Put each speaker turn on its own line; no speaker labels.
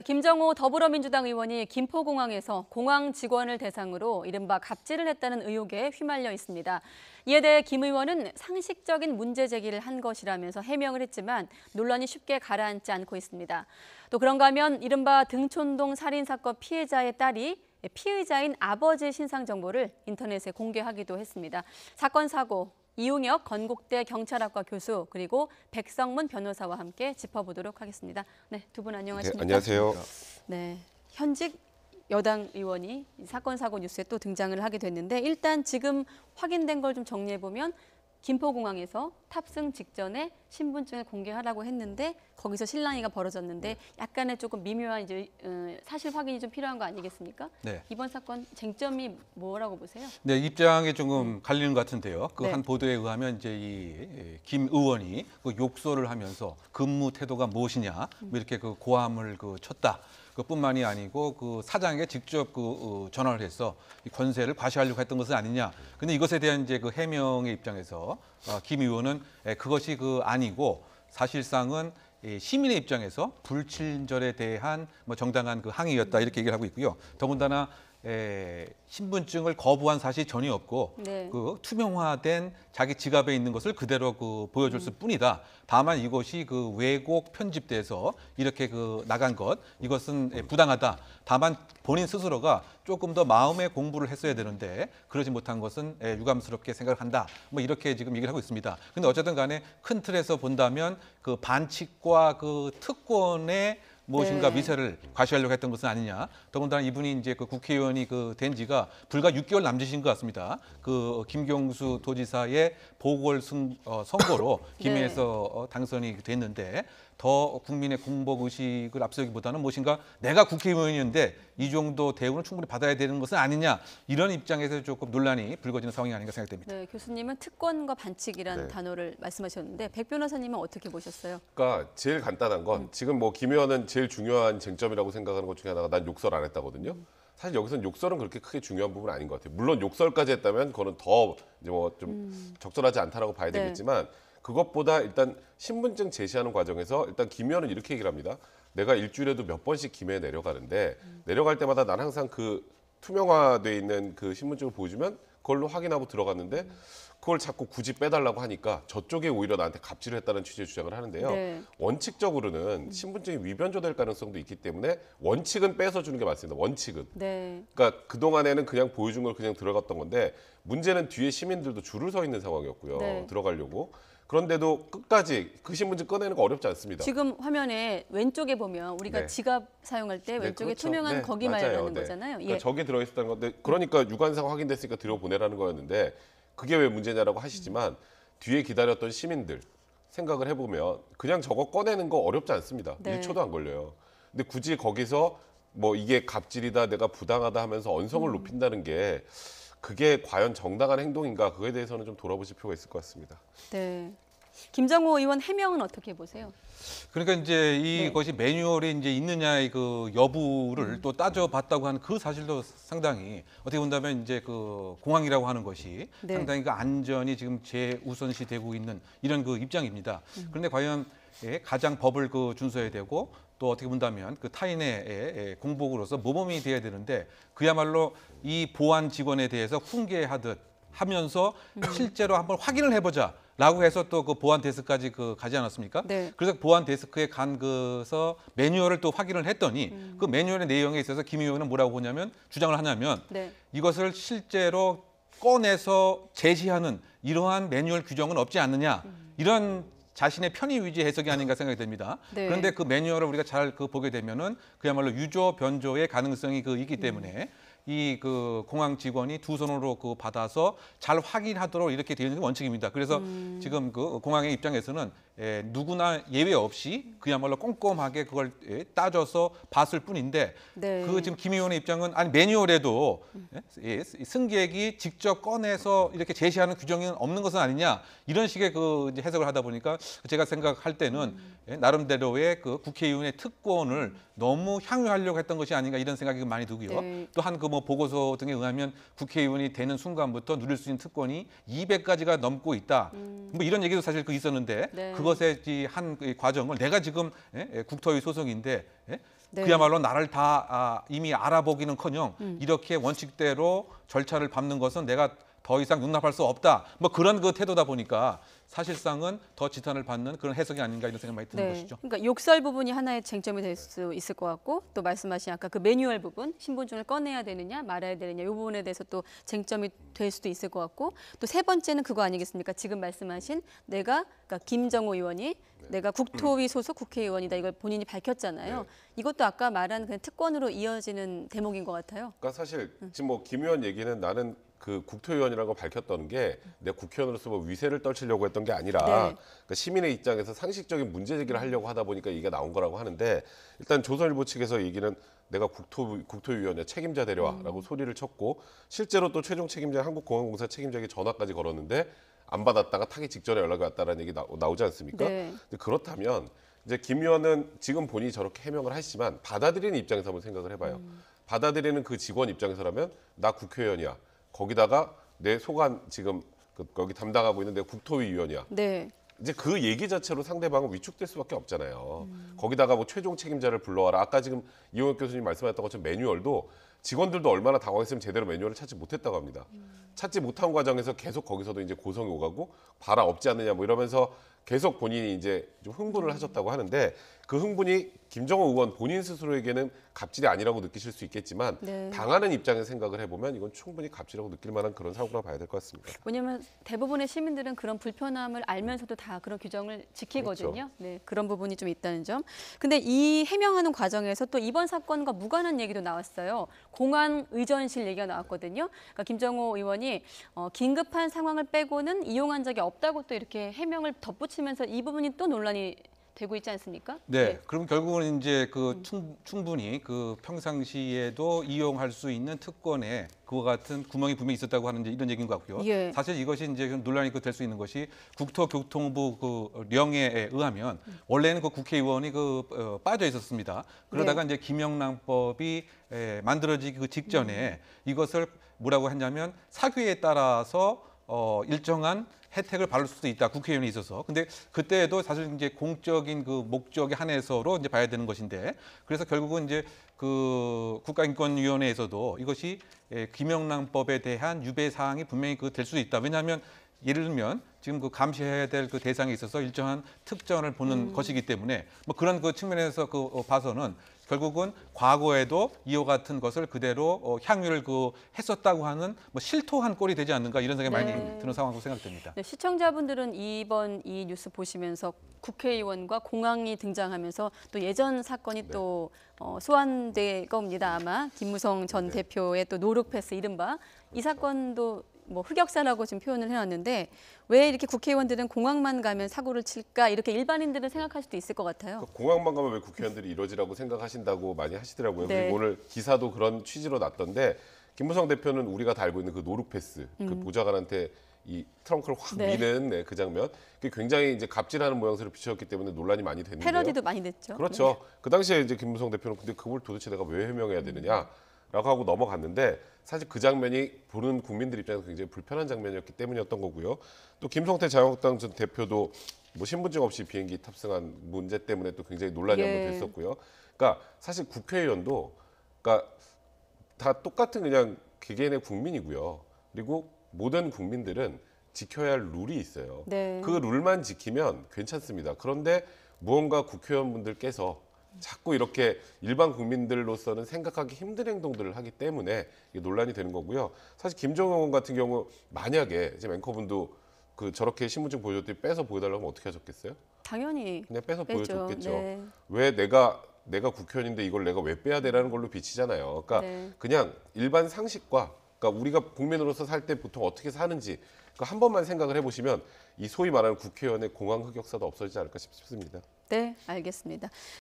김정호 더불어민주당 의원이 김포공항에서 공항 직원을 대상으로 이른바 갑질을 했다는 의혹에 휘말려 있습니다. 이에 대해 김 의원은 상식적인 문제 제기를 한 것이라면서 해명을 했지만 논란이 쉽게 가라앉지 않고 있습니다. 또 그런가 하면 이른바 등촌동 살인사건 피해자의 딸이 피의자인 아버지의 신상 정보를 인터넷에 공개하기도 했습니다. 사건 사고, 이용혁 건국대 경찰학과 교수 그리고 백성문 변호사와 함께 짚어보도록 하겠습니다. 네, 두 분 안녕하십니까?
네, 안녕하세요.
네, 현직 여당 의원이 사건 사고 뉴스에 또 등장을 하게 됐는데 일단 지금 확인된 걸 좀 정리해 보면 김포공항에서 탑승 직전에 신분증을 공개하라고 했는데 거기서 실랑이가 벌어졌는데 약간의 조금 미묘한 이제 사실 확인이 좀 필요한 거 아니겠습니까?
네.
이번 사건 쟁점이 뭐라고 보세요?
네, 입장이 조금 갈리는 것 같은데요. 그
네.
한 보도에 의하면 이제 이 김 의원이 그 욕설을 하면서 근무 태도가 무엇이냐 뭐 이렇게 그 고함을 쳤다. 그뿐만이 아니고 그 사장에게 직접 전화를 해서 이 권세를 과시하려고 했던 것은 아니냐. 근데 이것에 대한 이제 그 해명의 입장에서 김 의원은 그것이 아니고 사실상은 시민의 입장에서 불친절에 대한 뭐 정당한 그 항의였다 이렇게 얘기를 하고 있고요. 더군다나 신분증을 거부한 사실이 전혀 없고
네.
그 투명화된 자기 지갑에 있는 것을 그대로 보여줬을 뿐이다. 다만 이것이 왜곡 편집돼서 이렇게 나간 것 이것은 부당하다. 다만 본인 스스로가 조금 더 마음의 공부를 했어야 되는데 그러지 못한 것은 유감스럽게 생각한다. 뭐 이렇게 지금 얘기를 하고 있습니다. 근데 어쨌든 간에 큰 틀에서 본다면 그 반칙과 그 특권의 무엇인가
네.
미세를 과시하려고 했던 것은 아니냐. 더군다나 이분이 이제 국회의원이 된 지가 불과 6개월 남짓인 것 같습니다. 김경수 도지사의 보궐선거로 김해에서 당선이 됐는데 더 국민의 공복 의식을 앞세우기보다는 무엇인가 내가 국회의원이었는데 이 정도 대우는 충분히 받아야 되는 것은 아니냐. 이런 입장에서 조금 논란이 불거지는 상황이 아닌가 생각됩니다.
네, 교수님은 특권과 반칙이라는
네.
단어를 말씀하셨는데 백 변호사님은 어떻게 보셨어요?
그러니까 제일 간단한 건 지금 뭐 김 의원은 제일 중요한 쟁점이라고 생각하는 것 중에 하나가 난 욕설 안 했다거든요. 사실 여기서는 욕설은 그렇게 크게 중요한 부분은 아닌 것 같아요. 물론 욕설까지 했다면 그거는 더 이제 뭐 좀 적절하지 않다라고 봐야
네.
되겠지만 그것보다 일단 신분증 제시하는 과정에서 일단 김 의원은 이렇게 얘기를 합니다. 내가 일주일에도 몇 번씩 김해에 내려가는데 내려갈 때마다 난 항상 투명화돼 있는 그 신분증을 보여주면 그걸로 확인하고 들어갔는데 그걸 자꾸 굳이 빼달라고 하니까 저쪽에 오히려 나한테 갑질을 했다는 취지의 주장을 하는데요.
네.
원칙적으로는 신분증이 위변조될 가능성도 있기 때문에 원칙은 빼서 주는 게 맞습니다. 원칙은.
네.
그러니까 그동안에는 그냥 보여준 걸 그냥 들어갔던 건데 문제는 뒤에 시민들도 줄을 서 있는 상황이었고요.
네.
들어가려고. 그런데도 끝까지 그 신분증 꺼내는 거 어렵지 않습니다.
지금 화면에 왼쪽에 보면 우리가
네.
지갑 사용할 때
네,
왼쪽에
그렇죠.
투명한
네,
거기
맞아요.
말하는
네.
거잖아요.
그러니까
예.
저게 들어있었다는 건데 그러니까 유관상 확인됐으니까 들여보내라는 거였는데 그게 왜 문제냐라고 하시지만 뒤에 기다렸던 시민들 생각을 해보면 그냥 저거 꺼내는 거 어렵지 않습니다.
네.
1초도 안 걸려요. 근데 굳이 거기서 뭐 이게 갑질이다 내가 부당하다 하면서 언성을 높인다는 게 그게 과연 정당한 행동인가 그거에 대해서는 좀 돌아보실 필요가 있을 것 같습니다.
네. 김정호 의원 해명은 어떻게 보세요?
그러니까 이제
네.
이것이 매뉴얼에 이제 있느냐의 그 여부를 또 따져봤다고 하는 그 사실도 상당히 어떻게 본다면 이제 공항이라고 하는 것이
네.
상당히 안전이 지금 제우선시 되고 있는 이런 입장입니다. 그런데 과연 가장 법을 준수해야 되고 또 어떻게 본다면 타인의 공복으로서 모범이 돼야 되는데 그야말로 이 보안 직원에 대해서 훈계하듯 하면서 실제로 한번 확인을 해보자. 라고 해서 또 보안 데스크까지 가지 않았습니까?
네.
그래서 보안 데스크에 가서 매뉴얼을 또 확인을 했더니 그 매뉴얼의 내용에 있어서 김 의원은 뭐라고 보냐면 주장을 하냐면
네.
이것을 실제로 꺼내서 제시하는 이러한 매뉴얼 규정은 없지 않느냐 이런 자신의 편의 위주의 해석이 아닌가 생각이 됩니다.
네.
그런데 그 매뉴얼을 우리가 잘 보게 되면은 그야말로 유조 변조의 가능성이 있기 때문에 이 공항 직원이 두 손으로 받아서 잘 확인하도록 이렇게 되어 있는 게 원칙입니다. 그래서 지금 공항의 입장에서는 누구나 예외 없이 그야말로 꼼꼼하게 그걸 따져서 봤을 뿐인데
네.
지금 김 의원의 입장은 아니 매뉴얼에도 승객이 직접 꺼내서 이렇게 제시하는 규정이 없는 것은 아니냐 이런 식의 이제 해석을 하다 보니까 제가 생각할 때는 나름대로의 국회의원의 특권을 너무 향유하려고 했던 것이 아닌가 이런 생각이 많이 들고요.
네.
또 한 보고서 등에 의하면 국회의원이 되는 순간부터 누릴 수 있는 특권이 200가지가 넘고 있다. 뭐 이런 얘기도 사실 있었는데
네.
그것의 한 과정을 내가 지금 국토위 소속인데
네.
그야말로 나를 다 이미 알아보기는커녕 이렇게 원칙대로 절차를 밟는 것은 내가 더 이상 용납할 수 없다. 뭐 그런 그 태도다 보니까 사실상은 더 지탄을 받는 그런 해석이 아닌가 이런 생각이 많이 드는 것이죠.
그러니까 욕설 부분이 하나의 쟁점이 될 수 있을 것 같고 또 말씀하신 아까 그 매뉴얼 부분 신분증을 꺼내야 되느냐 말아야 되느냐 이 부분에 대해서 또 쟁점이 될 수도 있을 것 같고 또 세 번째는 그거 아니겠습니까? 지금 말씀하신 그러니까 김정호 의원이 내가 국토위 소속 국회의원이다 이걸 본인이 밝혔잖아요.
네.
이것도 아까 말한 그냥 특권으로 이어지는 대목인 것 같아요.
그러니까 사실 지금 뭐 김 의원 얘기는 나는 그 국토의원이라고 밝혔던 게 내 국회의원으로서 뭐 위세를 떨치려고 했던 게 아니라
네.
그러니까 시민의 입장에서 상식적인 문제 제기를 하려고 하다 보니까 이게 나온 거라고 하는데 일단 조선일보 측에서 얘기는 내가 국토위원회 책임자 데려와라고 소리를 쳤고 실제로 또 최종 책임자 한국공항공사 책임자에게 전화까지 걸었는데 안 받았다가 타기 직전에 연락이 왔다라는 얘기 나오지 않습니까?
네.
근데 그렇다면 이제 김 의원은 지금 본인이 저렇게 해명을 하시지만 받아들이는 입장에서 한번 생각을 해봐요. 받아들이는 그 직원 입장에서라면 나 국회의원이야. 거기다가 내 소관 지금 거기 담당하고 있는 내 국토위 위원이야.
네.
이제 그 얘기 자체로 상대방은 위축될 수밖에 없잖아요. 거기다가 뭐 최종 책임자를 불러와라. 아까 지금 이용혁 교수님 말씀하셨던 것처럼 매뉴얼도 직원들도 얼마나 당황했으면 제대로 매뉴얼을 찾지 못했다고 합니다. 찾지 못한 과정에서 계속 거기서도 이제 고성이 오가고 봐라 없지 않느냐 뭐 이러면서 계속 본인이 이제 좀 흥분을 하셨다고 하는데 그 흥분이 김정호 의원 본인 스스로에게는 갑질이 아니라고 느끼실 수 있겠지만
네.
당하는 입장에서 생각을 해보면 이건 충분히 갑질이라고 느낄 만한 그런 사고라고 봐야 될 것 같습니다.
왜냐하면 대부분의 시민들은 그런 불편함을 알면서도 다 그런 규정을 지키거든요.
그렇죠.
네, 그런 부분이 좀 있다는 점. 근데 이 해명하는 과정에서 또 이번 사건과 무관한 얘기도 나왔어요. 공항 의전실 얘기가 나왔거든요. 그러니까 김정호 의원이 긴급한 상황을 빼고는 이용한 적이 없다고 또 이렇게 해명을 덧붙이면서 이 부분이 또 논란이 되고 있지 않습니까?
네, 그럼 결국은 이제 그 충분히 그 평상시에도 이용할 수 있는 특권에 그와 같은 구멍이 분명히 있었다고 하는 이런 얘기인 것 같고요.
예.
사실 이것이 이제 좀 논란이 될 수 있는 것이 국토교통부 그 령에 의하면 원래는 그 국회의원이 빠져 있었습니다. 그러다가 이제 김영란법이 만들어지기 그 직전에 이것을 뭐라고 했냐면 사규에 따라서 일정한 혜택을 받을 수도 있다. 국회의원이 있어서. 근데 그때도 사실 이제 공적인 그 목적에 한해서로 이제 봐야 되는 것인데 그래서 결국은 이제 그 국가인권위원회에서도 이것이 김영란법에 대한 유배 사항이 분명히 될 수 있다. 왜냐하면 예를 들면 지금 그 감시해야 될 그 대상에 있어서 일정한 특전을 보는 것이기 때문에 뭐 그런 그 측면에서 봐서는 결국은 과거에도 이와 같은 것을 그대로 향유를 했었다고 하는 뭐 실토한 꼴이 되지 않는가 이런 생각이
네.
많이 드는 상황으로 생각됩니다.
네, 시청자분들은 이번 이 뉴스 보시면서 국회의원과 공항이 등장하면서 또 예전 사건이 또 소환될 겁니다. 아마 김무성 전 대표의 또 노룩패스 이른바 이 사건도 뭐 흑역사라고 지금 표현을 해놨는데 왜 이렇게 국회의원들은 공항만 가면 사고를 칠까 이렇게 일반인들은 생각할 수도 있을 것 같아요.
공항만 가면 왜 국회의원들이 이러지라고 생각하신다고 많이 하시더라고요.
네.
그리고 오늘 기사도 그런 취지로 났던데 김무성 대표는 우리가 다 알고 있는 그 노룩패스, 그 보좌관한테 이 트렁크를 확
네.
미는 그 장면, 그게 굉장히 이제 갑질하는 모양새로 비춰졌기 때문에 논란이 많이 됐는데요.
패러디도 많이 됐죠.
그렇죠. 그 당시에 이제 김무성 대표는 근데 그걸 도대체 내가 왜 해명해야 되느냐라고 하고 넘어갔는데 사실 그 장면이 보는 국민들 입장에서 굉장히 불편한 장면이었기 때문이었던 거고요. 또 김성태 자유한국당 전 대표도 뭐 신분증 없이 비행기 탑승한 문제 때문에 또 굉장히 논란이
예.
한번 됐었고요. 그러니까 사실 국회의원도 그러니까 다 똑같은 그냥 개개인의 국민이고요. 그리고 모든 국민들은 지켜야 할 룰이 있어요.
네.
그 룰만 지키면 괜찮습니다. 그런데 무언가 국회의원분들께서 자꾸 이렇게 일반 국민들로서는 생각하기 힘든 행동들을 하기 때문에 이게 논란이 되는 거고요. 사실 김정은 의원 같은 경우 만약에 지금 앵커분도 저렇게 신분증 보여줬더니 빼서 보여달라고 하면 어떻게 하셨겠어요?
당연히
그냥 빼서
빼죠.
보여줬겠죠.
네.
왜 내가 국회의원인데 이걸 내가 왜 빼야 되라는 걸로 비치잖아요. 그러니까
네.
그냥 일반 상식과 그러니까 우리가 국민으로서 살 때 보통 어떻게 사는지 한 번만 생각을 해보시면 이 소위 말하는 국회의원의 공항 흑역사도 없어지지 않을까 싶습니다.
네, 알겠습니다.